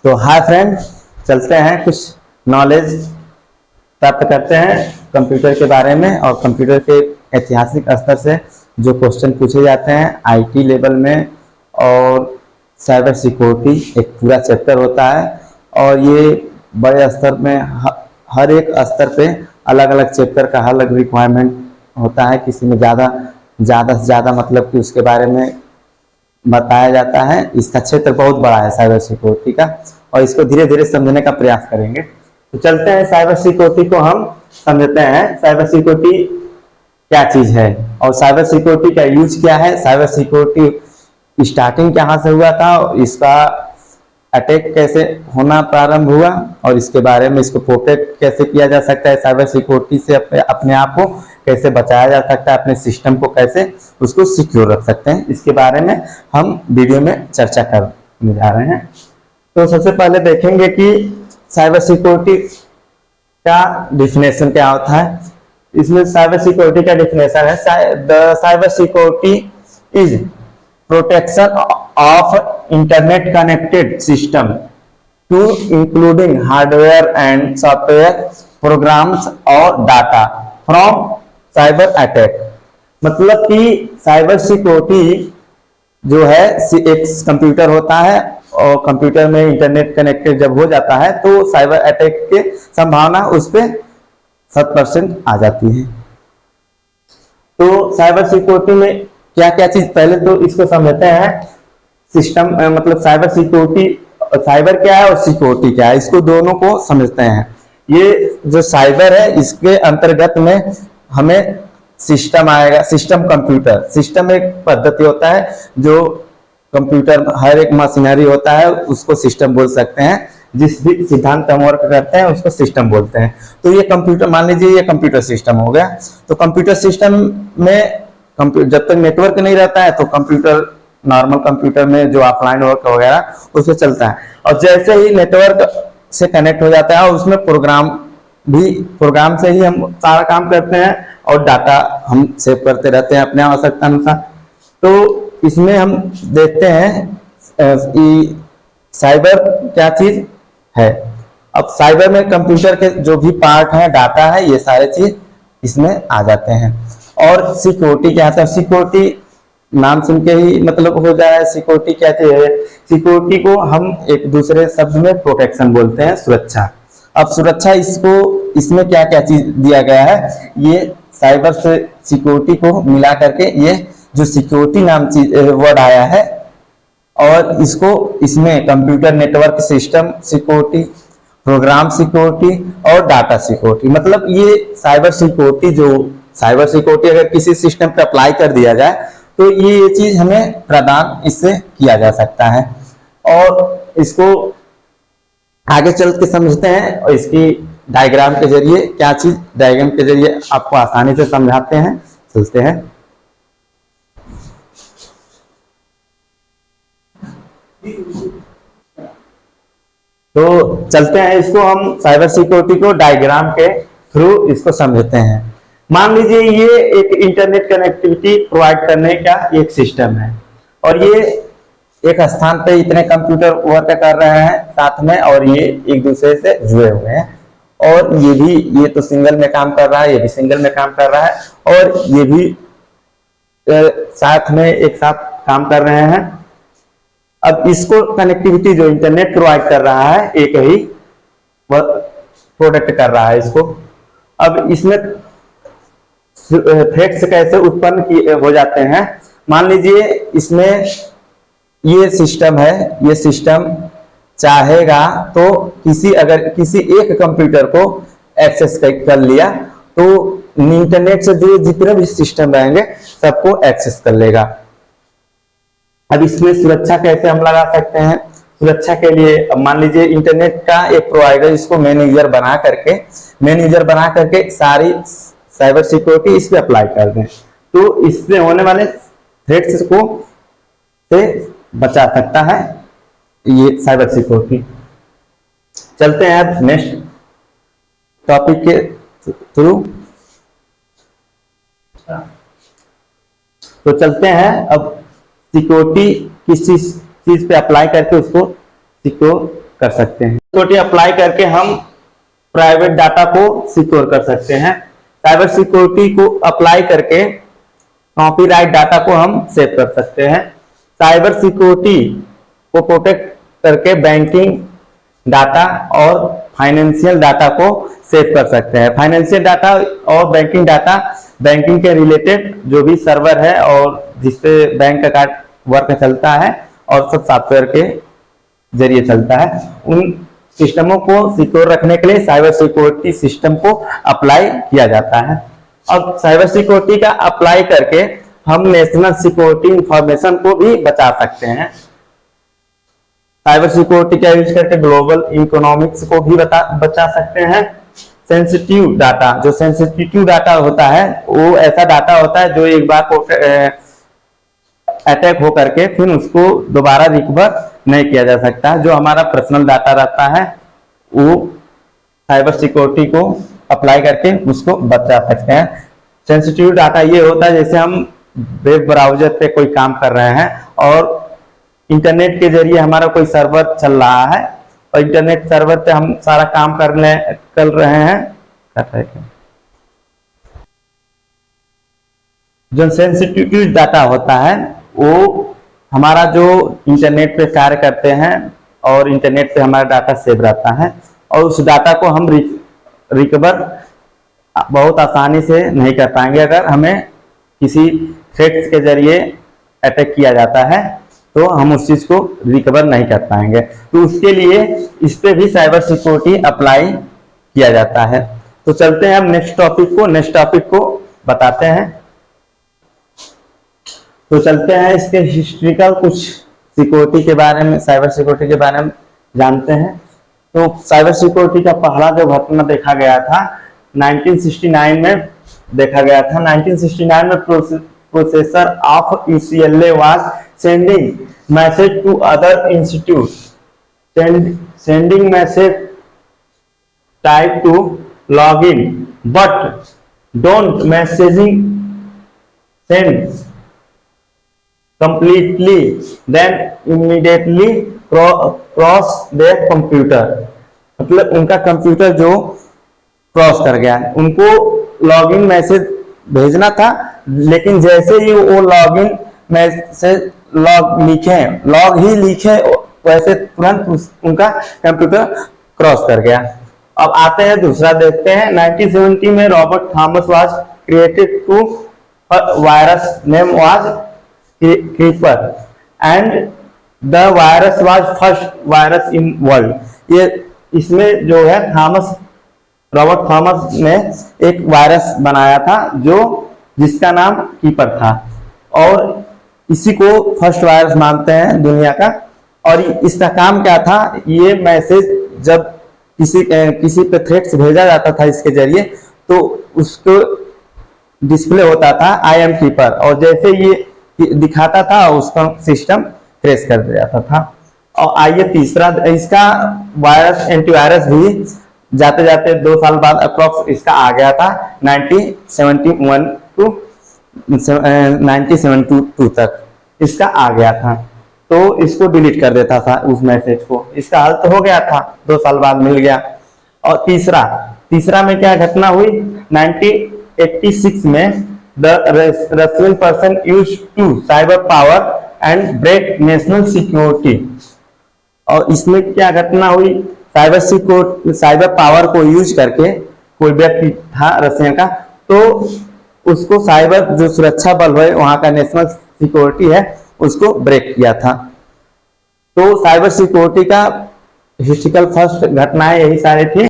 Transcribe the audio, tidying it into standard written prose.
तो hi friend, चलते हैं कुछ नॉलेज प्राप्त करते हैं कंप्यूटर के बारे में और कंप्यूटर के ऐतिहासिक स्तर से जो क्वेश्चन पूछे जाते हैं आईटी लेवल में। और साइबर सिक्योरिटी एक पूरा चैप्टर होता है और ये बड़े स्तर में हर एक स्तर पे अलग अलग चैप्टर का अलग रिक्वायरमेंट होता है। किसी में ज़्यादा से ज़्यादा मतलब कि उसके बारे में बताया जाता है। इसका क्षेत्र बहुत बड़ा है साइबर सिक्योरिटी का और इसको धीरे धीरे समझने का प्रयास करेंगे। तो चलते हैं साइबर सिक्योरिटी को हम समझते हैं। साइबर सिक्योरिटी क्या चीज है और साइबर सिक्योरिटी का यूज क्या है, साइबर सिक्योरिटी स्टार्टिंग कहाँ से हुआ था, इसका अटैक कैसे होना प्रारंभ हुआ और इसके बारे में इसको प्रोटेक्ट कैसे किया जा सकता है, साइबर सिक्योरिटी से अपने आप को कैसे बचाया जा सकता है, अपने सिस्टम को कैसे उसको सिक्योर रख सकते हैं, इसके बारे में हम वीडियो में चर्चा करने जा रहे हैं। तो सबसे पहले देखेंगे कि साइबर सिक्योरिटी का डिफिनेशन क्या होता है। इसमें साइबर सिक्योरिटी का डिफिनेशन है, cyber security is protection of internet connected system to including hardware and software programs और डाटा फ्रॉम साइबर अटैक। मतलब कि साइबर सिक्योरिटी जो है एक कंप्यूटर होता है और कंप्यूटर में इंटरनेट कनेक्टेड जब हो जाता है तो साइबर अटैक के संभावना उस पर 7% आ जाती है। तो साइबर सिक्योरिटी में क्या क्या चीज, पहले तो इसको समझते हैं। सिस्टम मतलब साइबर सिक्योरिटी, साइबर क्या है और सिक्योरिटी क्या है, इसको दोनों को समझते हैं। ये जो साइबर है इसके अंतर्गत में हमें सिस्टम आएगा। सिस्टम कंप्यूटर, सिस्टम एक पद्धति होता है जो कंप्यूटर हर एक मशीनरी होता है उसको सिस्टम बोल सकते हैं। जिस भी सिद्धांत हम वर्क करते हैं उसको सिस्टम बोलते हैं। तो ये कंप्यूटर, मान लीजिए ये कंप्यूटर सिस्टम हो गया। तो कंप्यूटर सिस्टम में जब तक नेटवर्क नहीं रहता है तो कंप्यूटर नॉर्मल कंप्यूटर में जो ऑफलाइन वर्क वगैरह उसमें चलता है। और जैसे ही नेटवर्क से कनेक्ट हो जाता है उसमें प्रोग्राम से ही हम सारा काम करते हैं और डाटा हम सेव करते रहते हैं अपने आवश्यकता अनुसार। तो इसमें हम देखते हैं कि साइबर क्या चीज है। अब साइबर में कंप्यूटर के जो भी पार्ट है, डाटा है, ये सारे चीज इसमें आ जाते हैं। और सिक्योरिटी क्या है, सिक्योरिटी नाम सुन के ही मतलब हो जाए सिक्योरिटी क्या है। सिक्योरिटी को हम एक दूसरे शब्द में प्रोटेक्शन बोलते हैं, सुरक्षा। अब सुरक्षा इसमें क्या क्या चीज दिया गया है, ये साइबर से सिक्योरिटी को मिला करके ये जो सिक्योरिटी नाम चीज वर्ड आया है और इसमें computer network system security, program security और डाटा सिक्योरिटी, मतलब ये साइबर सिक्योरिटी अगर किसी सिस्टम पे अप्लाई कर दिया जाए तो ये चीज हमें प्रदान इससे किया जा सकता है। और इसको आगे चल के समझते हैं और इसकी डायग्राम के जरिए क्या चीज, डायग्राम के जरिए आपको आसानी से समझाते हैं। चलते हैं। तो चलते हैं, इसको हम साइबर सिक्योरिटी को डायग्राम के थ्रू इसको समझते हैं। मान लीजिए ये एक इंटरनेट कनेक्टिविटी प्रोवाइड करने का एक सिस्टम है और ये एक स्थान पे इतने कंप्यूटर वर्क कर रहे हैं साथ में और ये एक दूसरे से जुड़े हुए हैं। और ये तो सिंगल में काम कर रहा है, ये भी सिंगल में काम कर रहा है और ये भी साथ में एक साथ काम कर रहे हैं। अब इसको कनेक्टिविटी जो इंटरनेट प्रोवाइड कर रहा है एक ही प्रोडक्ट कर रहा है इसको। अब इसमें थ्रेट्स कैसे उत्पन्न हो जाते हैं, मान लीजिए इसमें ये सिस्टम है, ये सिस्टम चाहेगा तो अगर किसी एक कंप्यूटर को एक्सेस कर लिया तो इंटरनेट से जुड़े जितने भी सिस्टम रहेंगे सबको एक्सेस कर लेगा। अब इसमें सुरक्षा कैसे हम लगा सकते हैं, सुरक्षा के लिए अब मान लीजिए इंटरनेट का एक प्रोवाइडर इसको मेन यूजर बना करके सारी साइबर सिक्योरिटी इस पे अप्लाई कर दें तो इससे होने वाले थ्रेट्स को से बचा सकता है ये साइबर सिक्योरिटी। चलते हैं अब नेक्स्ट टॉपिक के थ्रू। तो चलते हैं अब सिक्योरिटी किस चीज पे अप्लाई करके उसको सिक्योर कर सकते हैं। सिक्योरिटी अप्लाई करके हम प्राइवेट डाटा को सिक्योर कर सकते हैं। साइबर सिक्योरिटी को अप्लाई करके कॉपीराइट डाटा को हम सेव कर सकते हैं। साइबर सिक्योरिटी को प्रोटेक्ट करके बैंकिंग डाटा और फाइनेंशियल डाटा को सेव कर सकते हैं। फाइनेंशियल डाटा और बैंकिंग डाटा बैंकिंग के रिलेटेड जो भी सर्वर है और जिसपे बैंक अकाउंट वर्क चलता है और सब सॉफ्टवेयर के जरिए चलता है, उन सिस्टमों को सिक्योर रखने के लिए साइबर सिक्योरिटी सिस्टम को अप्लाई किया जाता है। अब साइबर सिक्योरिटी का अप्लाई करके हम नेशनल सिक्योरिटी इंफॉर्मेशन को भी बचा सकते हैं। साइबर सिक्योरिटी का यूज करके ग्लोबल इकोनॉमिक्स को भी बचा सकते हैं। सेंसिटिव डाटा, जो सेंसिटिव डाटा होता है वो ऐसा डाटा होता है जो एक बार अटैक हो करके फिर उसको दोबारा रिकवर नहीं किया जा सकता। जो हमारा पर्सनल डाटा रहता है वो साइबर सिक्योरिटी को अप्लाई करके उसको बचा सकते हैं। सेंसिटिव डाटा ये होता है जैसे हम वेब ब्राउजर पे कोई काम कर रहे हैं और इंटरनेट के जरिए हमारा कोई सर्वर चल रहा है और इंटरनेट सर्वर पे हम सारा काम कर रहे हैं। जो सेंसिटिव डाटा होता है वो हमारा जो इंटरनेट पे कार्य करते हैं और इंटरनेट पे हमारा डाटा सेव रहता है और उस डाटा को हम रिकवर बहुत आसानी से नहीं कर पाएंगे। अगर हमें किसी थ्रेट्स के जरिए अटैक किया जाता है तो हम उस चीज को रिकवर नहीं कर पाएंगे। तो उसके लिए इस पे भी साइबर सिक्योरिटी अप्लाई किया जाता है। तो चलते हैं हम नेक्स्ट टॉपिक को बताते हैं। तो चलते हैं इसके हिस्ट्रिकल कुछ सिक्योरिटी के बारे में, साइबर सिक्योरिटी के बारे में जानते हैं। तो साइबर सिक्योरिटी का पहला जो घटना देखा गया था 1969 में देखा गया था। 1969 में processor of UCLA was sending message to other institutes, sending message type to login, but don't messaging send completely, then immediately cross their computer। मतलब उनका कंप्यूटर जो क्रॉस कर गया, उनको लॉगिन मैसेज भेजना था लेकिन जैसे ही वो लॉगिन मैसेज लॉग ही लिखे वैसे तुरंत उनका कंप्यूटर क्रॉस कर गया। अब आते हैं दूसरा देखते हैं। 1970 में Robert Thomas was created to virus name was Creeper and the virus was first virus in world. ये इसमें जो है रॉबर्ट थॉमस ने एक वायरस बनाया था जिसका नाम कीपर था और इसी को फर्स्ट वायरस मानते हैं दुनिया का। और इसका काम क्या था, ये मैसेज जब किसी पे थ्रेट्स भेजा जाता था इसके जरिए तो उसको डिस्प्ले होता था आई एम कीपर और जैसे ये दिखाता था उसका सिस्टम क्रैश कर जाता था। और आइए तीसरा, इसका वायरस एंटीवायरस भी जाते जाते 2 साल बाद अप्रॉक्स इसका आ गया था 1971 टू 1972 तक इसका आ गया था। तो इसको डिलीट कर देता था उस मैसेज को। इसका हल तो हो गया था, 2 साल बाद मिल गया। और तीसरा में क्या घटना हुई 1986 में the Russian person used to cyber power and break national security. और इसमें क्या घटना हुई, साइबर पावर को यूज करके कोई व्यक्ति था रशिया का, तो उसको साइबर जो सुरक्षा बल है वहां का नेशनल सिक्योरिटी है उसको ब्रेक किया था। तो साइबर सिक्योरिटी का हिस्ट्रिकल फर्स्ट घटनाएं यही सारे थी।